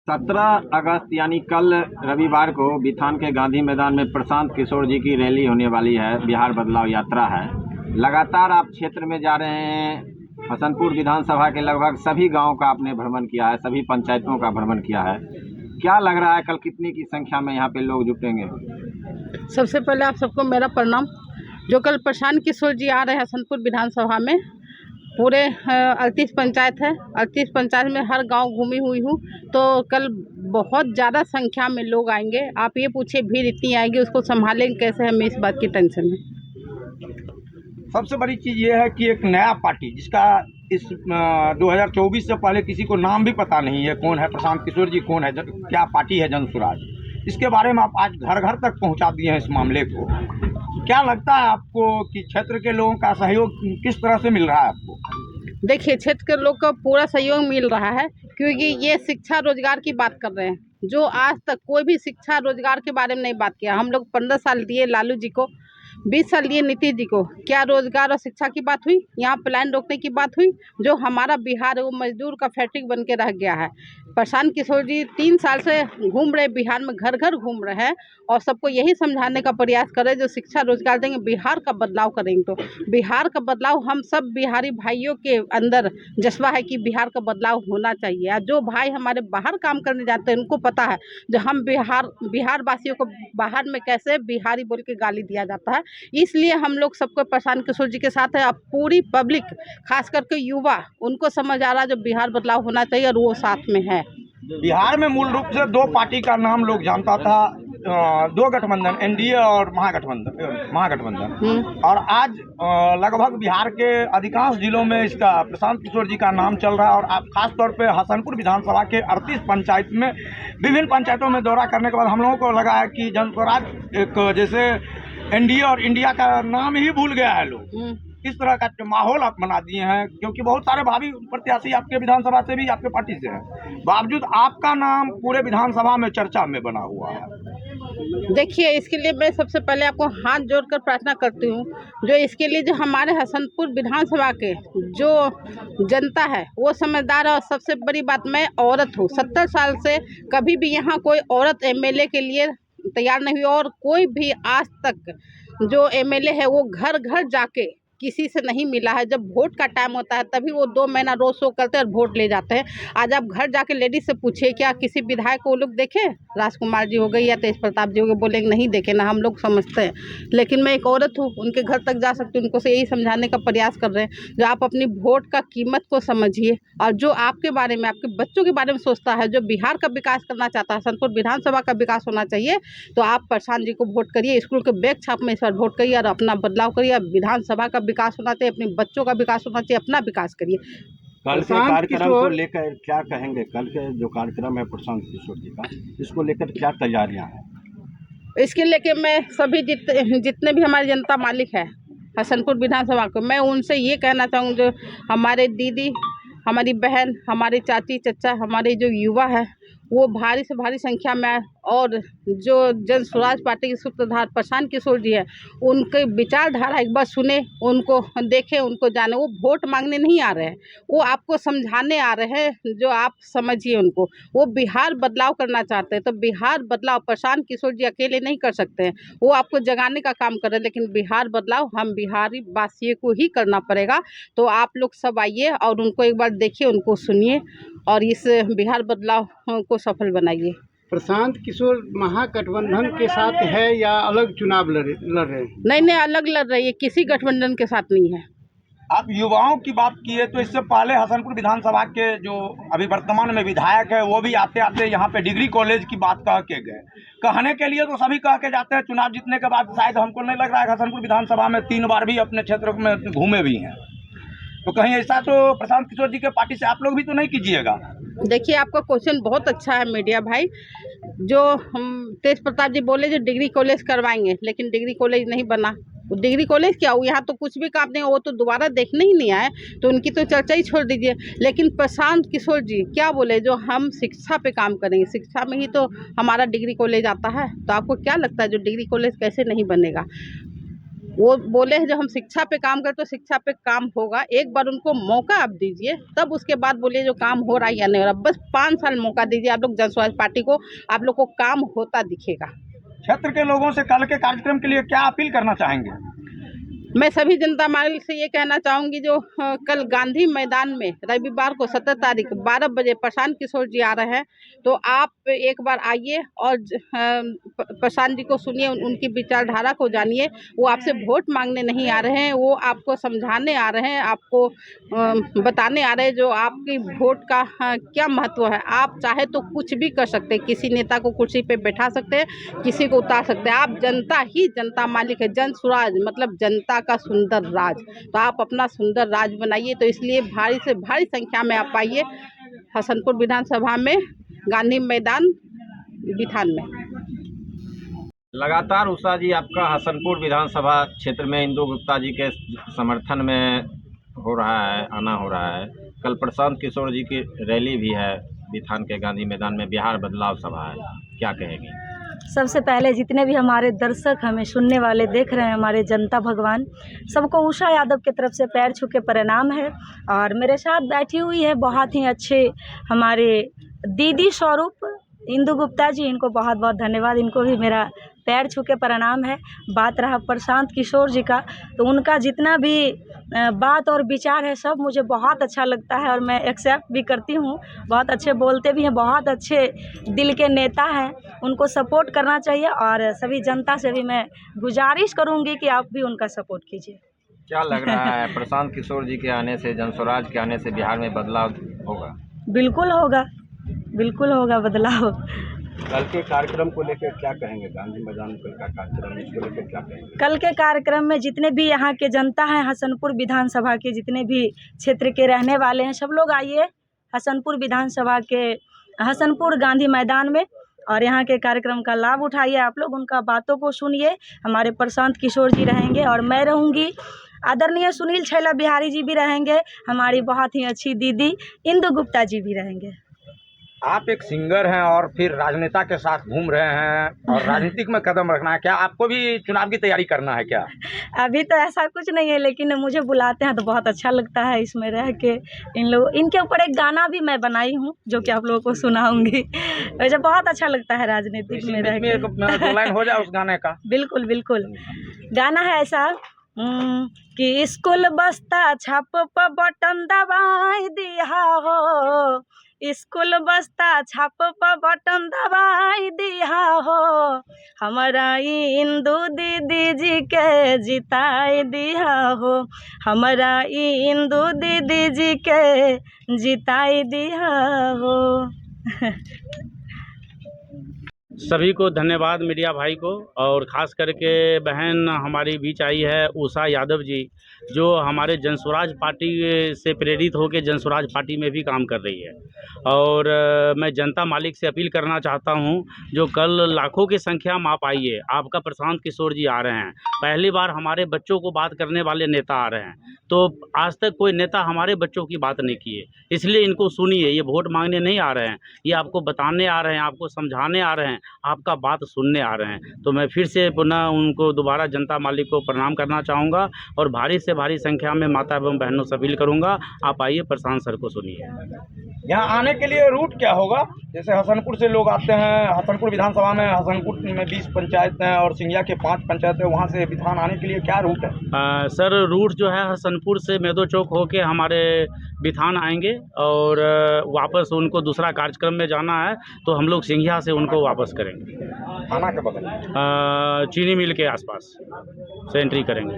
17 अगस्त यानी कल रविवार को बिथान के गांधी मैदान में प्रशांत किशोर जी की रैली होने वाली है। बिहार बदलाव यात्रा है। लगातार आप क्षेत्र में जा रहे हैं। हसनपुर विधानसभा के लगभग सभी गांवों का आपने भ्रमण किया है, सभी पंचायतों का भ्रमण किया है। क्या लग रहा है कल कितनी की संख्या में यहाँ पे लोग जुटेंगे? सबसे पहले आप सबको मेरा प्रणाम। जो कल प्रशांत किशोर जी आ रहे हैं हसनपुर विधानसभा में, पूरे 38 पंचायत है। 38 पंचायत में हर गांव घूमी हुई हूँ, तो कल बहुत ज़्यादा संख्या में लोग आएंगे। आप ये पूछिए भीड़ इतनी आएगी, उसको संभालेंगे कैसे, हमें इस बात की टेंशन है। सबसे बड़ी चीज़ ये है कि एक नया पार्टी जिसका इस 2024 से पहले किसी को नाम भी पता नहीं है, कौन है प्रशांत किशोर जी, कौन है, क्या पार्टी है जन स्वराज, इसके बारे में आप आज घर घर तक पहुंचा दिए हैं इस मामले को। क्या लगता है आपको कि क्षेत्र के लोगों का सहयोग किस तरह से मिल रहा है आपको? देखिए, क्षेत्र के लोग का पूरा सहयोग मिल रहा है, क्योंकि ये शिक्षा रोजगार की बात कर रहे हैं, जो आज तक कोई भी शिक्षा रोजगार के बारे में नहीं बात किया। हम लोग 15 साल दिए लालू जी को, 20 साल दिए नीतीश जी को। क्या रोजगार और शिक्षा की बात हुई? यहाँ प्लान रोकने की बात हुई? जो हमारा बिहार है वो मजदूर का फैक्ट्री बन के रह गया है। प्रशांत किशोर जी 3 साल से घूम रहे बिहार में, घर घर घूम रहे हैं और सबको यही समझाने का प्रयास कर रहे हैं, जो शिक्षा रोजगार देंगे बिहार का बदलाव करेंगे। तो बिहार का बदलाव हम सब बिहारी भाइयों के अंदर जज्बा है कि बिहार का बदलाव होना चाहिए। जो भाई हमारे बाहर काम करने जाते हैं उनको पता है जो हम बिहार वासियों को बाहर में कैसे बिहारी बोल के गाली दिया जाता है। इसलिए हम लोग सबको प्रशांत किशोर जी के साथ है। अब पूरी पब्लिक, खास करके युवा, उनको समझ आ रहा है जो बिहार बदलाव होना चाहिए और वो साथ में है। बिहार में मूल रूप से 2 पार्टी का नाम लोग जानता था, 2 गठबंधन, एनडीए और महागठबंधन। और आज लगभग बिहार के अधिकांश जिलों में इसका प्रशांत किशोर जी का नाम चल रहा है। और आप खास तौर पे हसनपुर विधानसभा के 38 पंचायत में, विभिन्न पंचायतों में दौरा करने के बाद हम लोगों को लगा है कि जन स्वराज एक जैसे एनडीए और इंडिया का नाम ही भूल गया है लोग। इस तरह का माहौल आप बना दिए हैं, क्योंकि बहुत सारे भावी प्रत्याशी आपके विधानसभा से भी, आपके पार्टी से हैं, बावजूद आपका नाम पूरे विधानसभा में चर्चा में बना हुआ है। देखिए, इसके लिए मैं सबसे पहले आपको हाथ जोड़कर प्रार्थना करती हूँ, जो इसके लिए जो हमारे हसनपुर विधानसभा के जो जनता है वो समझदार है। और सबसे बड़ी बात, मैं औरत हूँ, 70 साल से कभी भी यहाँ कोई औरत एमएलए के लिए तैयार नहीं हुई। और कोई भी आज तक जो एमएलए है वो घर घर जाके किसी से नहीं मिला है। जब वोट का टाइम होता है तभी वो 2 महीना रोड शो करते हैं और वोट ले जाते हैं। आज आप घर जाके लेडीज से पूछिए, क्या किसी विधायक को वो लोग देखे? राजकुमार जी हो गई या तेज प्रताप जी हो गए, बोलेंगे नहीं देखे ना, हम लोग समझते हैं। लेकिन मैं एक औरत हूँ, उनके घर तक जा सकती हूँ, उनको से यही समझाने का प्रयास कर रहे हैं जो आप अपनी वोट का कीमत को समझिए। और जो आपके बारे में, आपके बच्चों के बारे में सोचता है, जो बिहार का विकास करना चाहता है, हसनपुर विधानसभा का विकास होना चाहिए, तो आप प्रशांत जी को वोट करिए। स्कूल के बैग छाप में इस बार वोट करिए और अपना बदलाव करिए। विधानसभा का विकास होना चाहिए, अपने बच्चों का विकास होना चाहिए, अपना विकास करिए। कल के कार्यक्रम को लेकर क्या कहेंगे? कल के जो कार्यक्रम है प्रशांत किशोर जी का, इसको लेकर क्या तैयारियां हैं? इसके लेके मैं सभी जितने भी हमारी जनता मालिक है हसनपुर विधानसभा को, मैं उनसे ये कहना चाहूँगी, जो हमारे दीदी, हमारी बहन, हमारी चाची, चचा, हमारे जो युवा है वो भारी से भारी संख्या में आए। और जो जन स्वराज पार्टी के सूत्रधार प्रशांत किशोर जी है, उनके विचारधारा एक बार सुने, उनको देखें, उनको जाने। वो वोट मांगने नहीं आ रहे हैं, वो आपको समझाने आ रहे हैं, जो आप समझिए उनको। वो बिहार बदलाव करना चाहते हैं, तो बिहार बदलाव प्रशांत किशोर जी अकेले नहीं कर सकते हैं, वो आपको जगाने का काम कर रहे हैं। लेकिन बिहार बदलाव हम बिहारी वासियों को ही करना पड़ेगा। तो आप लोग सब आइए और उनको एक बार देखिए, उनको सुनिए और इस बिहार बदलाव को सफल बनाइए। प्रशांत किशोर महागठबंधन के साथ है या अलग चुनाव लड़ रहे हैं? नहीं, अलग लड़ रही है, किसी गठबंधन के साथ नहीं है। आप युवाओं की बात की है, तो इससे पहले हसनपुर विधानसभा के जो अभी वर्तमान में विधायक है, वो भी आते आते यहाँ पे डिग्री कॉलेज की बात कह के गए। कहने के लिए तो सभी कह के जाते हैं, चुनाव जीतने के बाद शायद हमको नहीं लग रहा है हसनपुर विधानसभा में 3 बार भी अपने क्षेत्र में घूमे भी हैं। तो कहीं ऐसा तो प्रशांत किशोर जी के पार्टी से आप लोग भी तो नहीं कीजिएगा? देखिए, आपका क्वेश्चन बहुत अच्छा है मीडिया भाई। जो हम तेज प्रताप जी बोले जो डिग्री कॉलेज करवाएंगे, लेकिन डिग्री कॉलेज नहीं बना। वो डिग्री कॉलेज क्या हो, यहाँ तो कुछ भी काम नहीं, वो तो दोबारा देखने ही नहीं आए, तो उनकी तो चर्चा ही छोड़ दीजिए। लेकिन प्रशांत किशोर जी क्या बोले, जो हम शिक्षा पे काम करेंगे, शिक्षा में ही तो हमारा डिग्री कॉलेज आता है। तो आपको क्या लगता है जो डिग्री कॉलेज कैसे नहीं बनेगा? वो बोले हैं जो हम शिक्षा पे काम करते, तो शिक्षा पे काम होगा। एक बार उनको मौका आप दीजिए, तब उसके बाद बोलिए जो काम हो रहा है या नहीं हो रहा। बस 5 साल मौका दीजिए आप लोग जन स्वराज पार्टी को, आप लोग को काम होता दिखेगा। क्षेत्र के लोगों से कल के कार्यक्रम के लिए क्या अपील करना चाहेंगे? मैं सभी जनता मार्ग से ये कहना चाहूँगी जो कल गांधी मैदान में रविवार को 17 तारीख 12 बजे प्रशांत किशोर जी आ रहे हैं, तो आप एक बार आइए और प्रशांत जी को सुनिए, उनकी विचारधारा को जानिए। वो आपसे वोट मांगने नहीं आ रहे हैं, वो आपको समझाने आ रहे हैं, आपको बताने आ रहे हैं जो आपकी वोट का क्या महत्व है। आप चाहे तो कुछ भी कर सकते हैं, किसी नेता को कुर्सी पे बैठा सकते हैं, किसी को उतार सकते हैं। आप जनता ही जनता मालिक है। जन स्वराज मतलब जनता का सुंदर राज। तो आप अपना सुंदर राज बनाइए। तो इसलिए भारी से भारी संख्या में आप आइए हसनपुर विधानसभा में, गांधी मैदान बिथान में। लगातार उषा जी आपका हसनपुर विधानसभा क्षेत्र में इंदु गुप्ता जी के समर्थन में हो रहा है, आना हो रहा है। कल प्रशांत किशोर जी की रैली भी है बिथान के गांधी मैदान में, बिहार बदलाव सभा है, क्या कहेंगी? सबसे पहले जितने भी हमारे दर्शक हमें सुनने वाले देख रहे हैं, हमारे जनता भगवान, सबको उषा यादव की तरफ से पैर छू के प्रणाम है। और मेरे साथ बैठी हुई है बहुत ही अच्छे हमारे दीदी स्वरूप इंदु गुप्ता जी, इनको बहुत बहुत धन्यवाद, इनको भी मेरा पैर छू के प्रणाम है। बात रहा प्रशांत किशोर जी का, तो उनका जितना भी बात और विचार है सब मुझे बहुत अच्छा लगता है और मैं एक्सेप्ट भी करती हूँ। बहुत अच्छे बोलते भी हैं, बहुत अच्छे दिल के नेता हैं, उनको सपोर्ट करना चाहिए। और सभी जनता से भी मैं गुजारिश करूँगी कि आप भी उनका सपोर्ट कीजिए। क्या लग रहा है प्रशांत किशोर जी के आने से, जन स्वराज के आने से बिहार में बदलाव होगा? बिल्कुल होगा, बिल्कुल होगा बदलाव। कल के कार्यक्रम को लेकर क्या कहेंगे? गांधी मैदान कल का कार्यक्रम, इसको लेकर क्या कहेंगे? कल के कार्यक्रम में जितने भी यहाँ के जनता हैं, हसनपुर विधानसभा के जितने भी क्षेत्र के रहने वाले हैं, सब लोग आइए हसनपुर विधानसभा के हसनपुर गांधी मैदान में और यहाँ के कार्यक्रम का लाभ उठाइए। आप लोग उनका बातों को सुनिए। हमारे प्रशांत किशोर जी रहेंगे और मैं रहूँगी, आदरणीय सुनील छैला बिहारी जी भी रहेंगे, हमारी बहुत ही अच्छी दीदी इंदु गुप्ता जी भी रहेंगे। आप एक सिंगर हैं और फिर राजनेता के साथ घूम रहे हैं और राजनीतिक में कदम रखना है, क्या आपको भी चुनाव की तैयारी करना है क्या? अभी तो ऐसा कुछ नहीं है, लेकिन मुझे बुलाते हैं तो बहुत अच्छा लगता है इसमें रह के। इनके ऊपर एक गाना भी मैं बनाई हूँ जो कि आप लोगों को सुनाऊंगी। मुझे बहुत अच्छा लगता है राजनीतिक में रह के। दो लाइन हो जाए उस गाने का। बिल्कुल बिल्कुल। गाना है ऐसा कि स्कूल बस्ता छाप पर बटन दबाई दिया हो, स्कूल बस्ता छाप पर बटन दबाई दिया हो, हमारा इंदु दीदी जी के जिताई दिया हो, हमारा इंदु दीदी जी के जिताई दिया हो। सभी को धन्यवाद मीडिया भाई को, और ख़ास करके बहन हमारी बीच आई है उषा यादव जी, जो हमारे जन स्वराज पार्टी से प्रेरित होकर जन स्वराज पार्टी में भी काम कर रही है। और मैं जनता मालिक से अपील करना चाहता हूं, जो कल लाखों की संख्या में आप आइए। आपका प्रशांत किशोर जी आ रहे हैं, पहली बार हमारे बच्चों को बात करने वाले नेता आ रहे हैं, तो आज तक कोई नेता हमारे बच्चों की बात नहीं किए, इसलिए इनको सुनिए। ये वोट मांगने नहीं आ रहे हैं, ये आपको बताने आ रहे हैं, आपको समझाने आ रहे हैं, आपका बात सुनने आ रहे हैं। तो मैं फिर से पुनः उनको दोबारा जनता मालिक को प्रणाम करना चाहूँगा और भारी से भारी संख्या में माता एवं बहनों से अपील करूँगा, आप आइए प्रशांत सर को सुनिए। यहाँ आने के लिए रूट क्या होगा? जैसे हसनपुर से लोग आते हैं, हसनपुर विधानसभा में हसनपुर में 20 पंचायत हैं और सिंगिया के 5 पंचायत है, वहाँ से बिथान आने के लिए क्या रूट है? सर रूट जो है हसनपुर से मैदो चौक होके हमारे बिथान आएंगे और वापस उनको दूसरा कार्यक्रम में जाना है, तो हम लोग सिंघिया से उनको वापस करेंगे। थाना के बगल चीनी मिल के आसपास से एंट्री करेंगे।